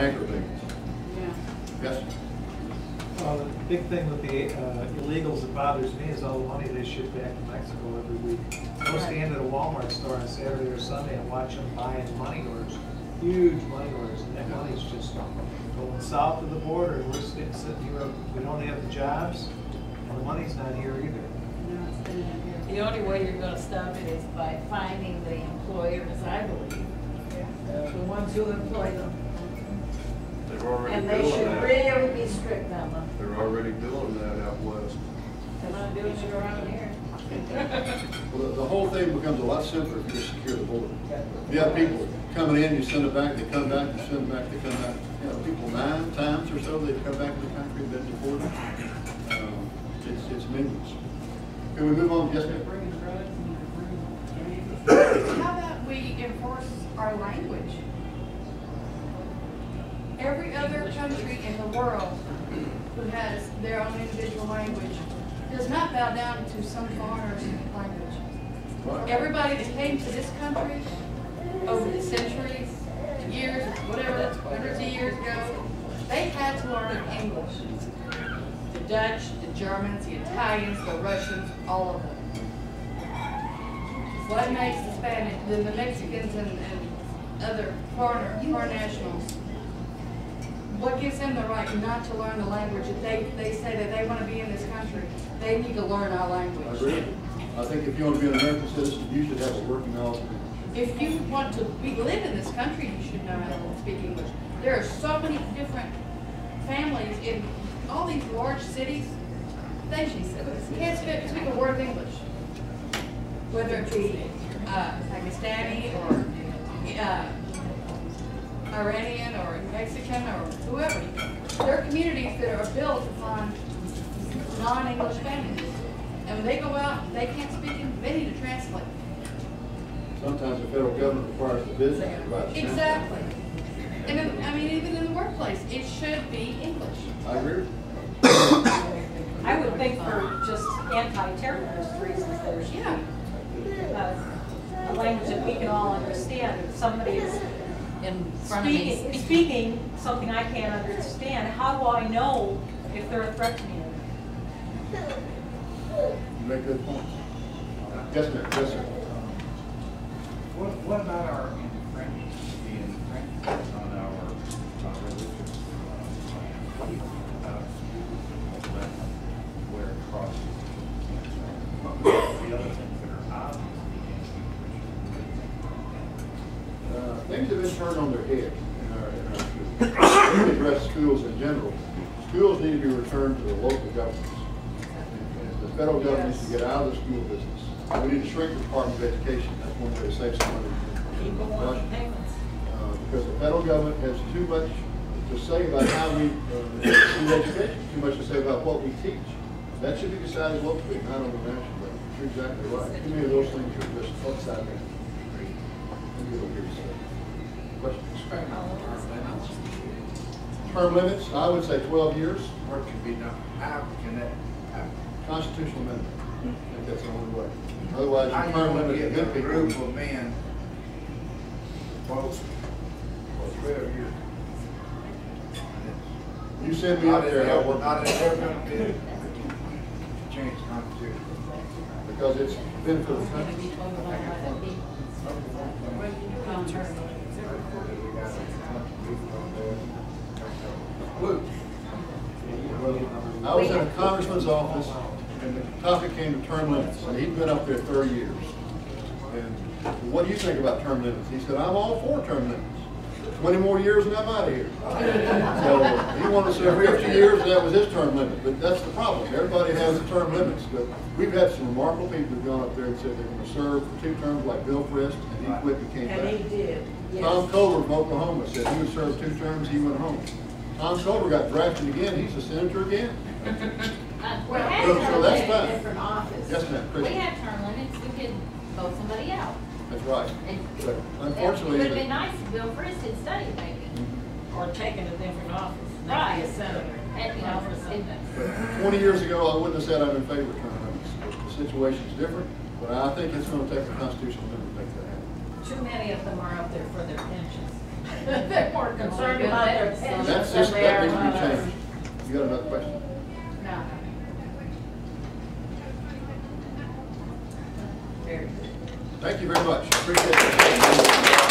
anchor babies. Yeah. Yes? The big thing with the illegals that bothers me is all the money they ship back to Mexico every week. I go stand at a Walmart store on Saturday or Sunday and watch them buying money orders, huge money orders, and that money's just going south of the border, and we're sitting here, we don't have the jobs, and the money's not here either. No, it's been in here. The only way you're gonna stop it is by finding the employers, I believe. The ones who employ them. They're already And they doing should that. really be strict on them. They're already doing that out west. They're not doing it around here. Well, the whole thing becomes a lot simpler if you just secure the border. You have people coming in, you send them back, they come back, you send them back, they come back. You know, people 9 times or so, they've come back to the country, been deported. It's meaningless. Can we move on? Yes, ma'am. How about we enforce our language? Every other country in the world who has their own individual language does not bow down to some foreigner's language. Everybody that came to this country over the centuries, years, whatever, hundreds of years ago, they had to learn English. The Dutch, the Germans, the Italians, the Russians, all of them. What makes the Spanish, the Mexicans and other foreign nationals, what gives them the right not to learn the language? If they say that they want to be in this country, they need to learn our I language. agree. I think if you want to be an American citizen, you should have a working knowledge of English. If you want to live in this country, you should know how to speak English. There are so many different families in all these large cities. They can't speak a word of English. Whether it be Pakistani or Iranian or Mexican or whoever. There are communities that are built upon non-English families. And when they go out, they can't speak English. They need to translate. Sometimes the federal government requires the business to provide. Exactly. And I mean, even in the workplace, it should be English. I agree. I would think for just anti-terrorist reasons, there should Yeah. be a language that we can all understand. If somebody is In front of me. speaking something I can't understand, how do I know if they're a threat to me? You make good points. Yes, ma'am. Yes, sir. What about our infringement, the infringement on our religious where it crosses the other things that are obviously Things have been turned on their head in our schools. We address schools in general. Schools need to be returned to the local governments. And the federal government needs to get out of the school business. We need to shrink the Department of Education. That's one way to save some money. People want payments. Because the federal government has too much to say about how we do education, too much to say about what we teach. That should be decided locally, not on the national level. You're exactly right. Too many of those things are just upside down. Questions? Term limits, I would say 12 years. What could be done? How can that happen? Constitutional amendment. I think that's the only way. Otherwise, How you you term gonna limit get good a people. group of men, folks, for 12 years? You send me up there, I'll work. Not ever gonna be to change the Constitution. Because it's been for the It's gonna country. be told by the people. I was in a congressman's office, and the topic came to term limits, and he'd been up there 30 years. And what do you think about term limits? He said, I'm all for term limits. 20 more years and I'm out of here. So he wanted to serve 50 years, and that was his term limit. But that's the problem. Everybody has term limits. But we've had some remarkable people who've gone up there and said they're going to serve for 2 terms, like Bill Frist, and he quit and came back. And he did, yes. Tom Culver from Oklahoma said he would serve 2 terms, he went home. Tom Culver got drafted again, he's a senator again. We Well, had so term that's limits. fine. Different office. Yes, ma'am, We Chris. had term limits, we could vote somebody out. That's right. And But it unfortunately, would have been nice if Bill Frist had studied maybe. Or taking a different office, Right. maybe a senator. And, you know, Or something. but 20 years ago, I wouldn't have said I'm in favor of term limits. The situation's different, but I think it's going to take a constitutional amendment to make that happen. Too many of them are up there for their pensions. They're more Concerned about their just, they that are needs to be one of us. changed. You got another question? No. Very good. Thank you very much. I appreciate it.